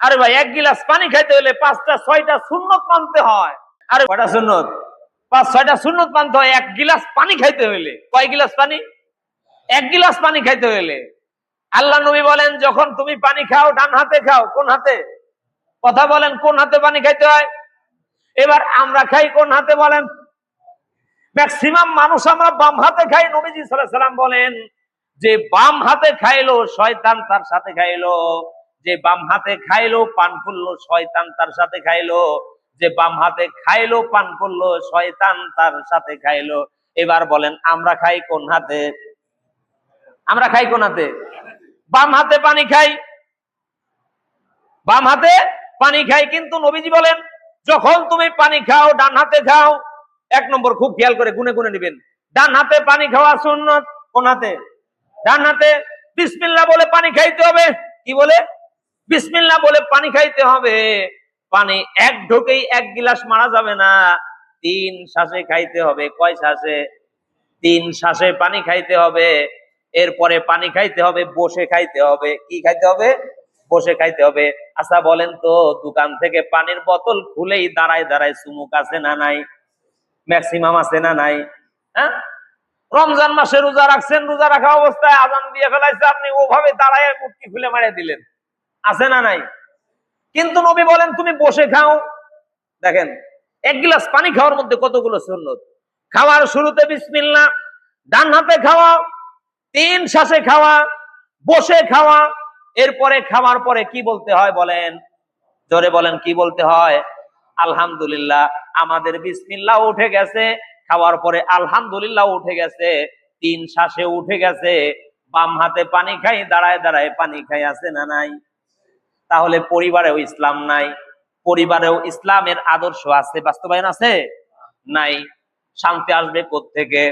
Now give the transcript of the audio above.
আরে ভাই, এক গিলাস পানি খাইতে হলে 5টা 6টা সুন্নত মানতে হয়। আরে কয়টা সুন্নত? 5 6টা সুন্নত মানতে হয় এক গিলাস পানি খাইতে হইলে। কয় গিলাস পানি? এক গিলাস পানি খাইতে হইলে। আল্লাহ নবী বলেন, যখন তুমি পানি খাও ডান হাতে খাও। কোন হাতে? কথা বলেন, কোন হাতে পানি খাইতে হয়? এবার আমরা খাই কোন হাতে বলেন? ম্যাক্সিমাম মানুষ আমরা বাম হাতে খাই। নবীজি সাল্লাল্লাহু আলাইহি সাল্লাম বলেন যে বাম হাতে খাইলো শয়তান তার সাথে খাইলো, যে বাম হাতে খাইলো পান করলো শয়তান তার সাথে খাইলো, যে বাম হাতে খাইলো পান করলো শয়তান তার সাথে খাইলো। এবার বলেন আমরা খাই কোন হাতে? আমরা খাই কোন হাতে? বাম হাতে পানি খাই। বাম হাতে পানি খাই। কিন্তু নবীজি বলেন যখন তুমি পানি খাও ডান হাতে খাও। 1 নম্বর, খুব খেয়াল করে গুনে গুনে নেবেন। ডান হাতে পানি খাওয়া সুন্নত। কোন হাতে? ডান হাতে। বিসমিল্লাহ বলে পানি খাইতে হবে। কি বলে? বিসমিল্লাহ বলে পানি খাইতে হবে। পানি এক ঢোকেই 1 গিলাস মারা যাবে না, 3 শ্বাসে খাইতে হবে। কয় শ্বাসে? 3 শ্বাসে পানি খাইতে হবে। এরপরে পানি খাইতে হবে বসে খাইতে হবে। কি খাইতে হবে? বসে খাইতে হবে। আচ্ছা বলেন তো, দোকান থেকে পানির বোতল খুলেই দাঁড়ায় দাঁড়ায় চুমুক আছে না নাই? ম্যাক্সিমাম আছে না নাই? হ্যাঁ, রমজান মাসে রোজা রাখছেন, রোজা রাখা অবস্থায় আজান দিয়ে ফেলাইছে, আপনি ওভাবে দাঁড়ায় মুটকি খুলে মারিয়ে দিলেন। আছে না নাই? কিন্তু নবী বলেন তুমি বসে খাও। দেখেন, 1 গিলাস পানি খাওয়ার মধ্যে কতগুলো সুন্নত। খাওয়ার শুরুতে বিসমিল্লাহ, ডান হাতে খাওয়া, 3 শ্বাসে খাওয়া, বসে খাওয়া। এরপরে খাওয়ার পরে কি বলতে হয় বলেন? জোরে বলেন, কি বলতে হয়? আলহামদুলিল্লাহ। আমাদের বিসমিল্লাহ উঠে গেছে, খাওয়ার পরে আলহামদুলিল্লাহ উঠে গেছে, 3 শ্বাসে উঠে গেছে। বাম হাতে পানি খাই, দাঁড়ায় দাঁড়ায় পানি খাই। আছে না নাই? তাহলে পরিবারেও ইসলাম নাই। পরিবারেও ইসলামের আদর্শ আছে, বাস্তবায়ন আছে? নাই। শান্তি আসবে কোত্থেকে?